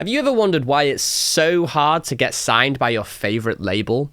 Have you ever wondered why it's so hard to get signed by your favorite label?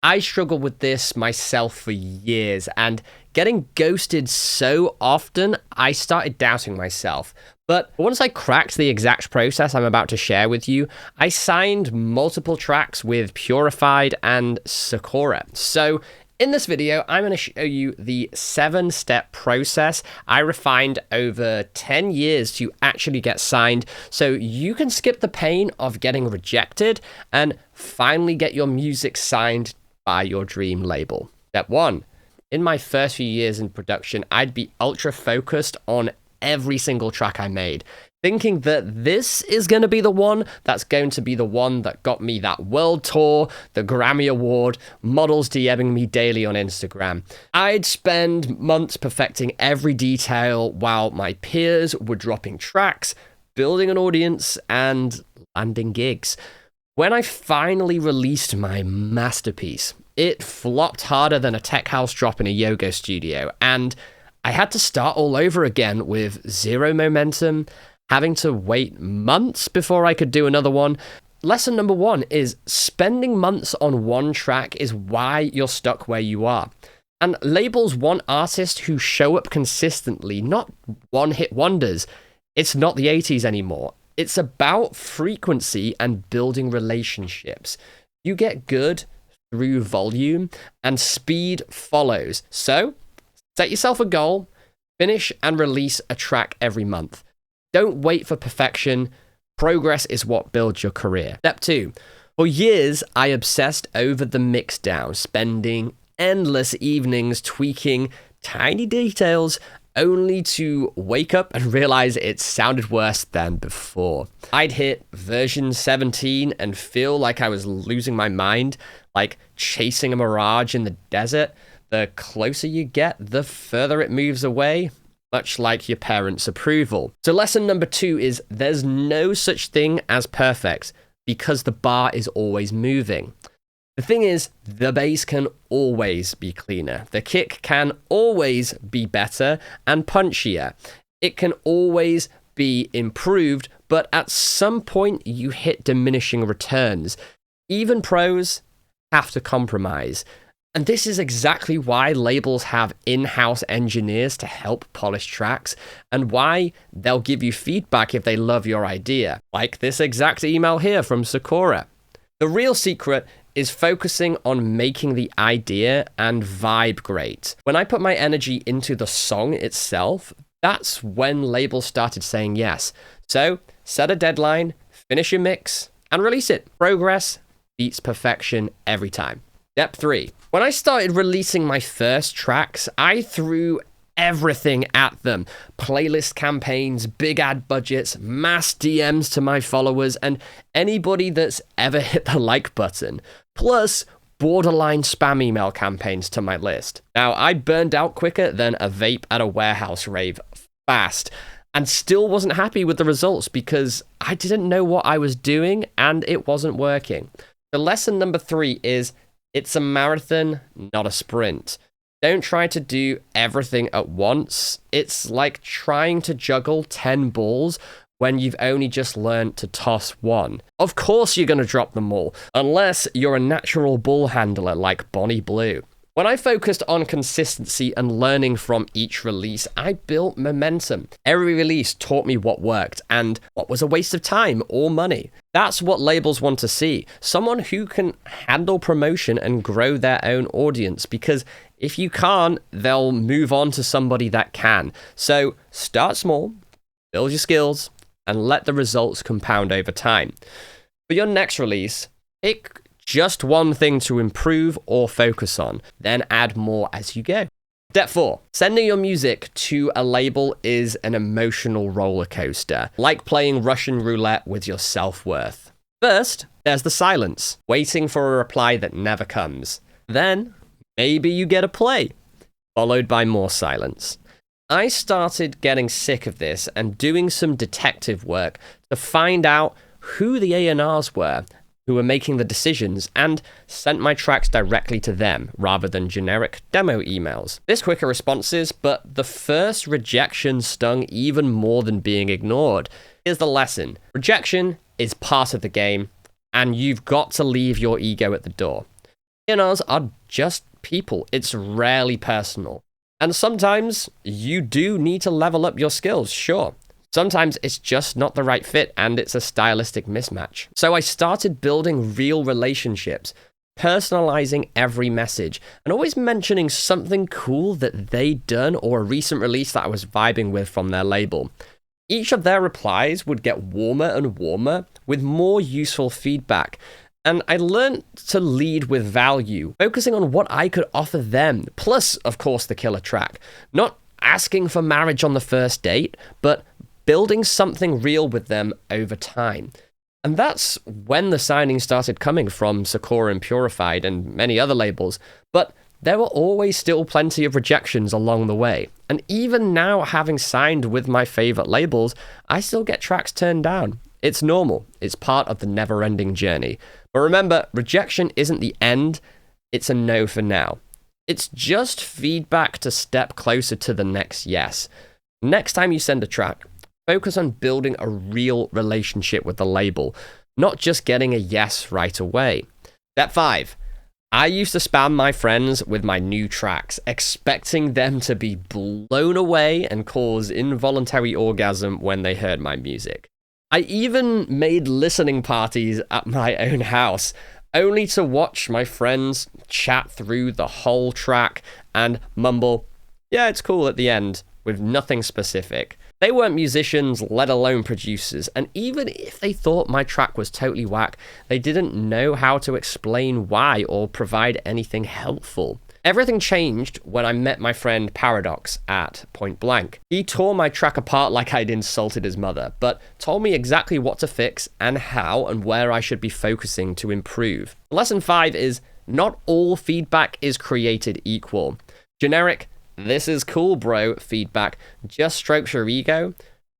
I struggled with this myself for years, and getting ghosted so often, I started doubting myself. But once I cracked the exact process I'm about to share with you, I signed multiple tracks with Purified and Sakura. So in this video, I'm going to show you the 7-step process I refined over 10 years to actually get signed, so you can skip the pain of getting rejected and finally get your music signed by your dream label. Step 1. In my first few years in production, I'd be ultra focused on every single track I made, thinking that this is going to be the one that's going to be the one that got me that world tour, the Grammy Award, models DMing me daily on Instagram. I'd spend months perfecting every detail while my peers were dropping tracks, building an audience, and landing gigs. When I finally released my masterpiece, it flopped harder than a tech house drop in a yoga studio, and I had to start all over again with zero momentum, having to wait months before I could do another one. Lesson number 1 is spending months on one track is why you're stuck where you are. And labels want artists who show up consistently, not one-hit wonders. It's not the 80s anymore. It's about frequency and building relationships. You get good through volume, and speed follows. So, set yourself a goal, finish and release a track every month. Don't wait for perfection. Progress is what builds your career. Step 2. For years, I obsessed over the mixdown, spending endless evenings tweaking tiny details only to wake up and realize it sounded worse than before. I'd hit version 17 and feel like I was losing my mind, like chasing a mirage in the desert. The closer you get, the further it moves away, much like your parents' approval. So lesson number 2 is there's no such thing as perfect because the bar is always moving. The thing is, the bass can always be cleaner. The kick can always be better and punchier. It can always be improved, but at some point you hit diminishing returns. Even pros have to compromise. And this is exactly why labels have in-house engineers to help polish tracks, and why they'll give you feedback if they love your idea, like this exact email here from Sakura. The real secret is focusing on making the idea and vibe great. When I put my energy into the song itself, that's when labels started saying yes. So set a deadline, finish your mix, and release it. Progress beats perfection every time. Step 3. When I started releasing my first tracks, I threw everything at them. Playlist campaigns, big ad budgets, mass DMs to my followers, and anybody that's ever hit the like button. Plus, borderline spam email campaigns to my list. Now, I burned out quicker than a vape at a warehouse rave fast, and still wasn't happy with the results because I didn't know what I was doing and it wasn't working. The lesson number 3 is it's a marathon, not a sprint. Don't try to do everything at once. It's like trying to juggle 10 balls when you've only just learned to toss one. Of course you're going to drop them all, unless you're a natural ball handler like Bonnie Blue. When I focused on consistency and learning from each release, I built momentum. Every release taught me what worked and what was a waste of time or money. That's what labels want to see. Someone who can handle promotion and grow their own audience, because if you can't, they'll move on to somebody that can. So start small, build your skills, and let the results compound over time. For your next release, pick just one thing to improve or focus on, then add more as you go. Step 4. Sending your music to a label is an emotional roller coaster, like playing Russian roulette with your self-worth. First, there's the silence, waiting for a reply that never comes. Then, maybe you get a play, followed by more silence. I started getting sick of this and doing some detective work to find out who the A&Rs were, who were making the decisions and sent my tracks directly to them rather than generic demo emails. This quicker responses, but the first rejection stung even more than being ignored. Here's the lesson. Rejection is part of the game, and you've got to leave your ego at the door. A&Rs are just people. It's rarely personal. And sometimes you do need to level up your skills, sure. Sometimes it's just not the right fit and it's a stylistic mismatch. So I started building real relationships, personalizing every message, and always mentioning something cool that they'd done or a recent release that I was vibing with from their label. Each of their replies would get warmer and warmer with more useful feedback. And I learned to lead with value, focusing on what I could offer them, plus, of course, the killer track. Not asking for marriage on the first date, but building something real with them over time. And that's when the signings started coming from Sakura and Purified and many other labels. But there were always still plenty of rejections along the way. And even now, having signed with my favorite labels, I still get tracks turned down. It's normal. It's part of the never-ending journey. But remember, rejection isn't the end. It's a no for now. It's just feedback to step closer to the next yes. Next time you send a track, focus on building a real relationship with the label, not just getting a yes right away. Step 5. I used to spam my friends with my new tracks, expecting them to be blown away and cause involuntary orgasm when they heard my music. I even made listening parties at my own house, only to watch my friends chat through the whole track and mumble, "Yeah, it's cool" at the end, with nothing specific. They weren't musicians, let alone producers, and even if they thought my track was totally whack, they didn't know how to explain why or provide anything helpful. Everything changed when I met my friend Paradox at Point Blank. He tore my track apart like I'd insulted his mother, but told me exactly what to fix and how and where I should be focusing to improve. Lesson 5 is not all feedback is created equal. Generic, "This is cool, bro" feedback just strokes your ego.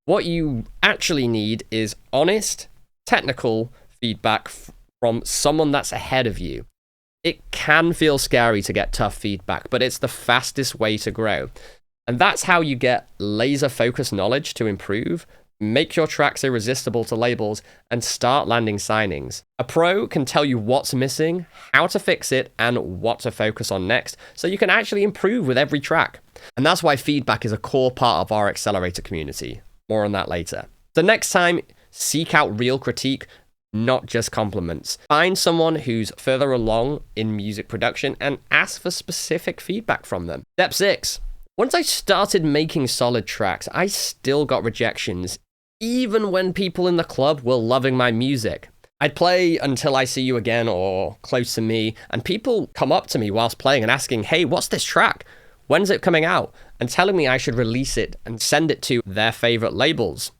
What you actually need is honest, technical feedback from someone that's ahead of you. It can feel scary to get tough feedback, but it's the fastest way to grow. And that's how you get laser-focused knowledge to improve, make your tracks irresistible to labels, and start landing signings. A pro can tell you what's missing, how to fix it, and what to focus on next, so you can actually improve with every track. And that's why feedback is a core part of our accelerator community. More on that later. The next time, seek out real critique, not just compliments. Find someone who's further along in music production and ask for specific feedback from them. Step 6. Once I started making solid tracks, I still got rejections, even when people in the club were loving my music. I'd play Until I See You Again or Close to Me, and people come up to me whilst playing and asking, "Hey, what's this track? When's it coming out?" and telling me I should release it and send it to their favorite labels.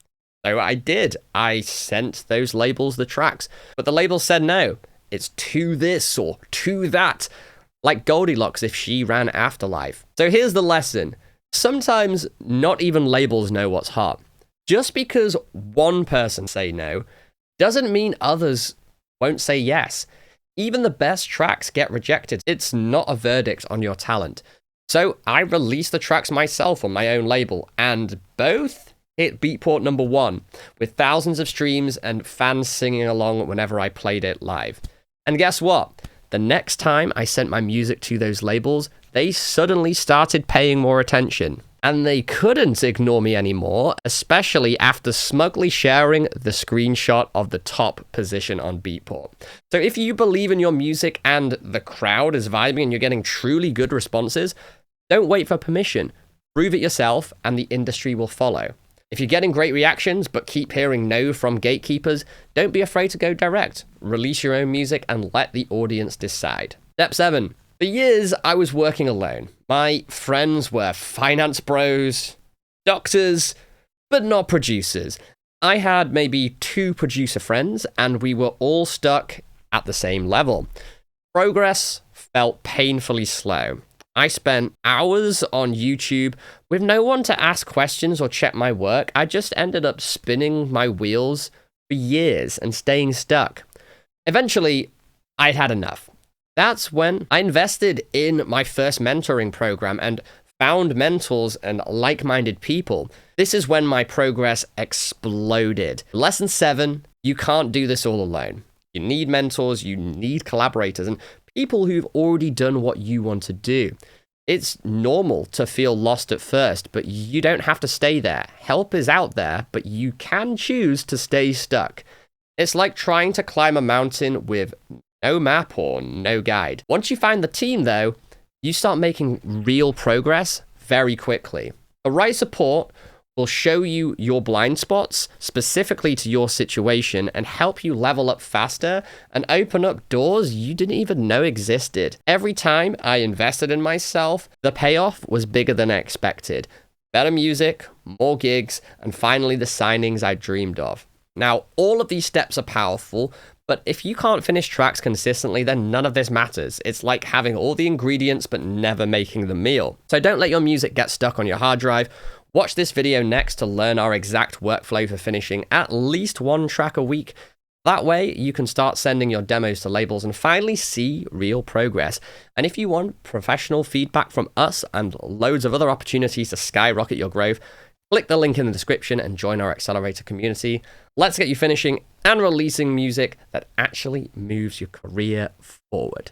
So I did. I sent those labels the tracks, but the label said no. It's to this or to that, like Goldilocks if she ran Afterlife. So here's the lesson. Sometimes not even labels know what's hot. Just because one person say no doesn't mean others won't say yes. Even the best tracks get rejected. It's not a verdict on your talent. So I released the tracks myself on my own label, and both hit Beatport #1 with thousands of streams and fans singing along whenever I played it live. And guess what? The next time I sent my music to those labels, they suddenly started paying more attention. And they couldn't ignore me anymore, especially after smugly sharing the screenshot of the top position on Beatport. So if you believe in your music and the crowd is vibing and you're getting truly good responses, don't wait for permission. Prove it yourself and the industry will follow. If you're getting great reactions but keep hearing no from gatekeepers, don't be afraid to go direct. Release your own music and let the audience decide. Step 7. For years, I was working alone. My friends were finance bros, doctors, but not producers. I had maybe 2 producer friends, and we were all stuck at the same level. Progress felt painfully slow. I spent hours on YouTube with no one to ask questions or check my work. I just ended up spinning my wheels for years and staying stuck. Eventually, I'd had enough. That's when I invested in my first mentoring program and found mentors and like-minded people. This is when my progress exploded. Lesson 7, you can't do this all alone. You need mentors, you need collaborators, and people who've already done what you want to do. It's normal to feel lost at first, but you don't have to stay there. Help is out there, but you can choose to stay stuck. It's like trying to climb a mountain with no map or no guide. Once you find the team, though, you start making real progress very quickly. The right support will show you your blind spots specifically to your situation and help you level up faster and open up doors you didn't even know existed. Every time I invested in myself, the payoff was bigger than I expected. Better music, more gigs, and finally the signings I dreamed of. Now, all of these steps are powerful, but if you can't finish tracks consistently, then none of this matters. It's like having all the ingredients but never making the meal. So don't let your music get stuck on your hard drive. Watch this video next to learn our exact workflow for finishing at least one track a week. That way, you can start sending your demos to labels and finally see real progress. And if you want professional feedback from us and loads of other opportunities to skyrocket your growth, click the link in the description and join our accelerator community. Let's get you finishing and releasing music that actually moves your career forward.